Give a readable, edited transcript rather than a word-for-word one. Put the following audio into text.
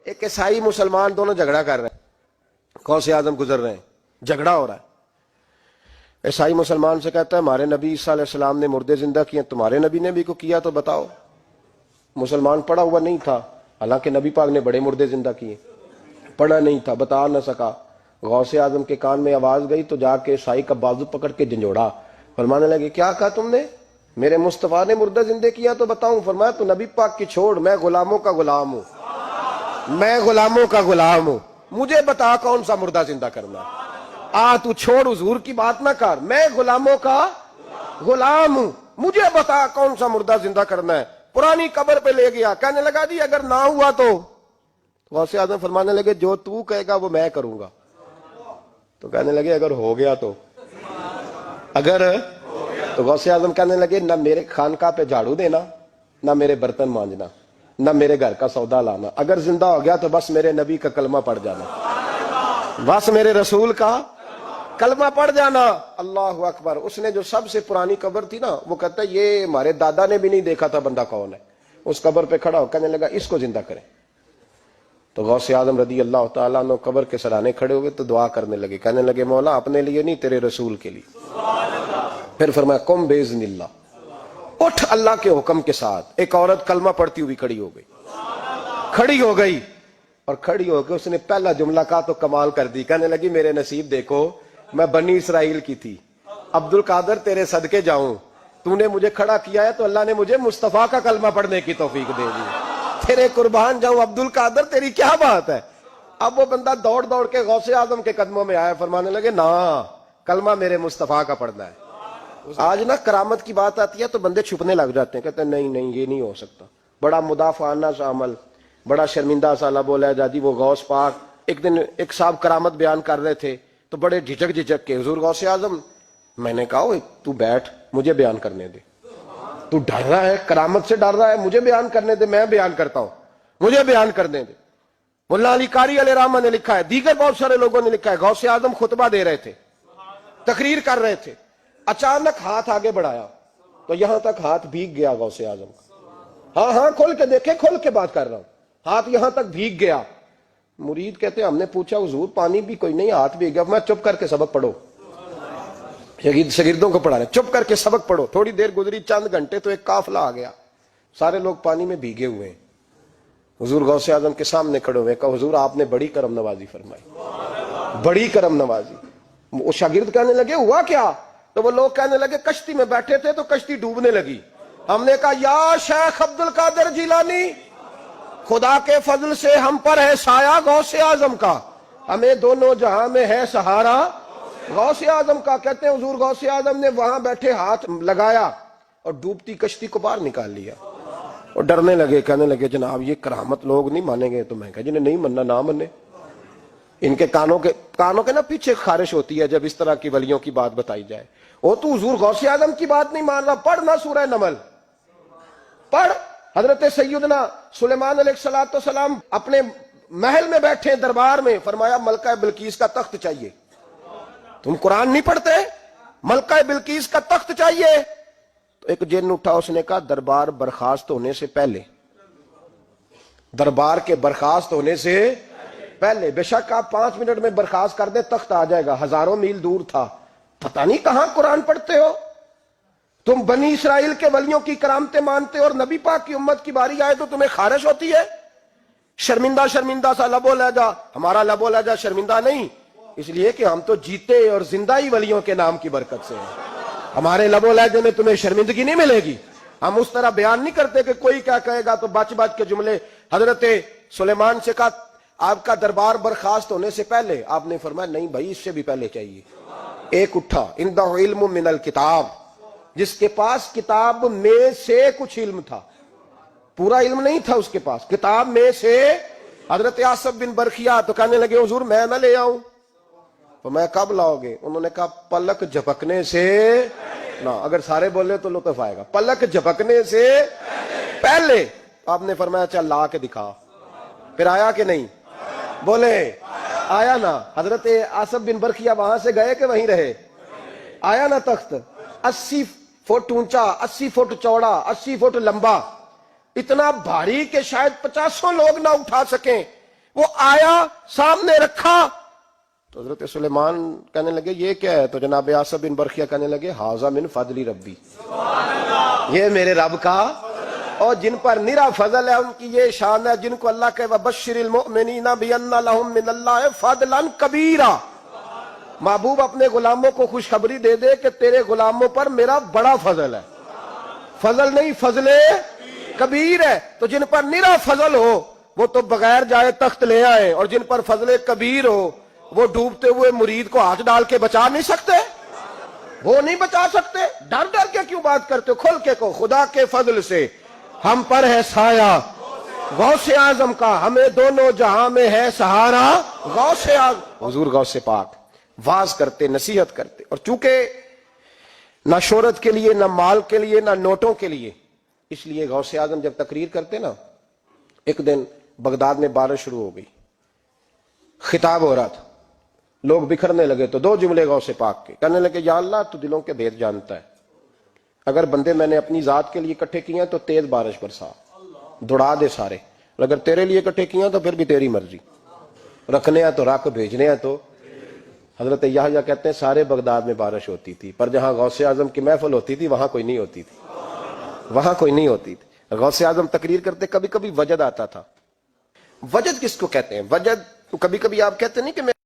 ایک عیسائی مسلمان دونوں جھگڑا کر رہے ہیں، غوث اعظم گزر رہے ہیں، جھگڑا ہو رہا ہے. عیسائی مسلمان سے کہتا ہے ہمارے نبی عیسیٰ علیہ السلام نے مردے زندہ کیے، تمہارے نبی نے بھی کو کیا تو بتاؤ. مسلمان پڑھا ہوا نہیں تھا، حالانکہ نبی پاک نے بڑے مردے زندہ کیے، پڑھا نہیں تھا، بتا نہ سکا. غوث اعظم کے کان میں آواز گئی تو جا کے عیسائی کا بازو پکڑ کے جھنجھوڑا. فرمانے لگے کیا کہا تم نے؟ میرے مصطفیٰ نے مردہ زندہ کیا تو بتاؤں. فرمایا تو نبی پاک کی چھوڑ، میں غلاموں کا غلام ہوں، میں غلاموں کا غلام ہوں، مجھے بتا کون سا مردہ زندہ کرنا ہے. تو چھوڑ حضور کی بات نہ کر، میں غلاموں کا غلام ہوں، مجھے بتا کون سا مردہ زندہ کرنا ہے. پرانی قبر پہ لے گیا، کہنے لگا جی اگر نہ ہوا تو غوث اعظم فرمانے لگے جو تو کہے گا وہ میں کروں گا. تو کہنے لگے اگر ہو گیا تو، اگر تو غوث اعظم کہنے لگے نہ میرے خانقاہ پہ جھاڑو دینا، نہ میرے برتن مانجنا، نہ میرے گھر کا سودا لانا. اگر زندہ ہو گیا تو بس میرے نبی کا کلمہ پڑھ جانا، بس میرے رسول کا کلمہ پڑھ جانا. اللہ اکبر. اس نے جو سب سے پرانی قبر تھی نا، وہ کہتا ہے یہ ہمارے دادا نے بھی نہیں دیکھا تھا بندہ کون ہے. اس قبر پہ کھڑا ہو کہنے لگا اس کو زندہ کریں. تو غوث اعظم رضی اللہ تعالیٰ عنہ قبر کے سرانے کھڑے ہوئے تو دعا کرنے لگے، کہنے لگے مولا اپنے لیے نہیں تیرے رسول کے لیے. پھر فرمایا قم باذن اللہ، اٹھ اللہ کے حکم کے ساتھ. ایک عورت کلمہ پڑھتی ہوئی کھڑی ہو گئی، کھڑی ہو گئی، اور کھڑی ہو کے اس نے پہلا جملہ کہا تو کمال کر دی. کہنے لگی میرے نصیب دیکھو، میں بنی اسرائیل کی تھی، عبد القادر تیرے صدقے جاؤں، تو نے مجھے کھڑا کیا ہے تو اللہ نے مجھے مصطفیٰ کا کلمہ پڑھنے کی توفیق دے دی. تیرے قربان جاؤں عبد القادر، تیری کیا بات ہے. اب وہ بندہ دوڑ دوڑ کے غوث اعظم کے قدموں میں آیا، فرمانے لگے نا کلمہ میرے مصطفیٰ کا پڑھنا ہے. آج نا کرامت کی بات آتی ہے تو بندے چھپنے لگ جاتے ہیں، کہتے ہیں نہیں نہیں یہ نہیں ہو سکتا. بڑا مدافعانہ سا عمل، بڑا شرمندہ سا لب ہے جادی. وہ غوث پاک ایک دن ایک صاحب کرامت بیان کر رہے تھے تو بڑے جھجک کے حضور غوث اعظم، میں نے کہا تو بیٹھ مجھے بیان کرنے دے. تو ڈر رہا ہے، کرامت سے ڈر رہا ہے، مجھے بیان کرنے دے، میں بیان کرتا ہوں، مجھے بیان کرنے دے. ملا علی قاری علیہ رحمہ نے لکھا ہے، دیگر بہت سارے لوگوں نے لکھا ہے، غوث اعظم خطبہ دے رہے تھے، تقریر کر رہے تھے، اچانک ہاتھ آگے بڑھایا تو یہاں تک ہاتھ بھیگ گیا غوث اعظم کا. ہاں کھول کے دیکھے، کھول کے بات کر رہا ہوں، ہاتھ یہاں تک بھیگ گیا. مرید کہتے ہم نے پوچھا حضور پانی بھی کوئی نہیں، ہاتھ بھیگ گیا. میں چپ کر کے سبق پڑھو، شاگردوں کو پڑھا رہے، چپ کر کے سبق پڑھو. تھوڑی دیر گزری، چند گھنٹے تو ایک قافلہ آ گیا، سارے لوگ پانی میں بھیگے ہوئے ہیں. حضور غوث اعظم کے سامنے کھڑے ہوئے، کہا حضور آپ نے بڑی کرم نوازی فرمائی، بڑی کرم نوازی. وہ شاگرد کہنے لگے ہوا کیا؟ تو وہ لوگ کہنے لگے کشتی میں بیٹھے تھے تو کشتی ڈوبنے لگی. ہم نے کہا یا شیخ عبد القادر جیلانی، خدا کے فضل سے ہم پر ہے سایہ غوث اعظم کا، ہمیں دونوں جہاں میں ہے سہارا غوث اعظم کا. کہتے ہیں حضور غوث اعظم نے وہاں بیٹھے ہاتھ لگایا اور ڈوبتی کشتی کو باہر نکال لیا. اور ڈرنے لگے، کہنے لگے جناب یہ کرامت لوگ نہیں مانیں گے. تو میں کہا جنہیں نہیں مننا نہ منے. ان کے کانوں کے نا پیچھے خارش ہوتی ہے جب اس طرح کی ولیوں کی بات بتائی جائے. وہ تو حضور غوث اعظم کی بات نہیں مان رہا، پڑھنا سورہ نمل پڑھ. حضرت سیدنا سلیمان علیہ السلام اپنے محل میں بیٹھے دربار میں، فرمایا ملکہ بلقیس کا تخت چاہیے. تم قرآن نہیں پڑھتے؟ ملکہ بلقیس کا تخت چاہیے. تو ایک جن اٹھا، اس نے کہا دربار برخاست ہونے سے پہلے، دربار کے برخاست ہونے سے پہلے، بے شک آپ 5 منٹ میں برخاست کر دیں تخت آ جائے گا. ہزاروں میل دور تھا. پتہ نہیں کہاں قرآن پڑھتے ہو تم. بنی اسرائیل کے ولیوں کی کرامتیں مانتے اور نبی پاک کی امت کی باری آئے تو تمہیں خارش ہوتی ہے. شرمندہ سا لب و لہجہ. ہمارا لب و لہجہ شرمندہ نہیں، اس لیے کہ ہم تو جیتے اور زندہ ہی ولیوں کے نام کی برکت سے ہیں. ہمارے لب و لہجے میں تمہیں شرمندگی نہیں ملے گی. ہم اس طرح بیان نہیں کرتے کہ کوئی کیا کہے گا تو بچ کے جملے. حضرت سلیمان سے کہا آپ کا دربار برخاست ہونے سے پہلے. آپ نے فرمایا نہیں بھائی اس سے بھی پہلے چاہیے. ایک اٹھا، عندہ علم من الکتاب، جس کے پاس کتاب میں سے کچھ علم تھا، پورا علم نہیں تھا اس کے پاس، کتاب میں سے. حضرت آصف بن برخیا تو کہنے لگے حضور میں نہ لے آؤں. تو میں کب لاؤ گے؟ انہوں نے کہا پلک جھپکنے سے نہ. اگر سارے بولے تو لطف آئے گا. پلک جھپکنے سے پہلے. آپ نے فرمایا چل لا کے دکھا. پھر آیا کہ نہیں؟ بولے آیا نا. حضرت آصف بن برخیا وہاں سے گئے کہ وہیں رہے؟ آیا نا تخت. 80 فٹ اونچا، 80 فٹ چوڑا، 80 فٹ لمبا، اتنا بھاری کہ شاید 50 لوگ نہ اٹھا سکیں. وہ آیا سامنے رکھا تو حضرت سلیمان کہنے لگے یہ کیا ہے؟ تو جناب آصف بن برخیہ کہنے لگے ھذا من فضل ربی، یہ میرے رب کا، اور جن پر نرا فضل ہے ان کی یہ شان ہے جن کو اللہ کے وبشر المؤمنین بان لهم من اللہ فضلا کبیرا، محبوب اپنے غلاموں کو خوشخبری دے دے کہ تیرے غلاموں پر میرا بڑا فضل ہے، فضل نہیں فضل کبیر ہے۔ تو جن پر نرا فضل ہو وہ تو بغیر جائے تخت لے آئے، اور جن پر فضل کبیر ہو وہ ڈوبتے ہوئے مرید کو ہاتھ ڈال کے بچا نہیں سکتے، وہ نہیں بچا سکتے۔ ڈر ڈر کے کیوں بات کرتے ہو؟ کھول کے کہو خدا کے فضل سے ہم پر ہے سایہ غوث اعظم کا، ہمیں دونوں جہاں میں ہے سہارا غوث اعظم۔ حضور غوث پاک واز کرتے، نصیحت کرتے، اور چونکہ نہ شہرت کے لیے، نہ مال کے لیے، نہ نوٹوں کے لیے، اس لیے غوث اعظم جب تقریر کرتے نا، ایک دن بغداد میں بارش شروع ہو گئی، خطاب ہو رہا تھا، لوگ بکھرنے لگے تو دو جملے غوث پاک کے، کہنے لگے یا اللہ تو دلوں کے بھید جانتا ہے، اگر بندے میں نے اپنی ذات کے لیے اکٹھے کیے ہیں تو تیز بارش برسا، دوڑا دے سارے، اور اگر تیرے لیے اکٹھے کیے ہیں تو پھر بھی تیری مرضی، رکھنے ہیں تو رکھ، بھیجنے ہیں تو۔ حضرت یحییٰ کہتے ہیں سارے بغداد میں بارش ہوتی تھی، پر جہاں غوث اعظم کی محفل ہوتی تھی وہاں کوئی نہیں ہوتی تھی، وہاں کوئی نہیں ہوتی تھی۔ غوث اعظم تقریر کرتے کبھی کبھی وجد آتا تھا۔ وجد کس کو کہتے ہیں؟ وجد کبھی کبھی آپ کہتے نہیں کہ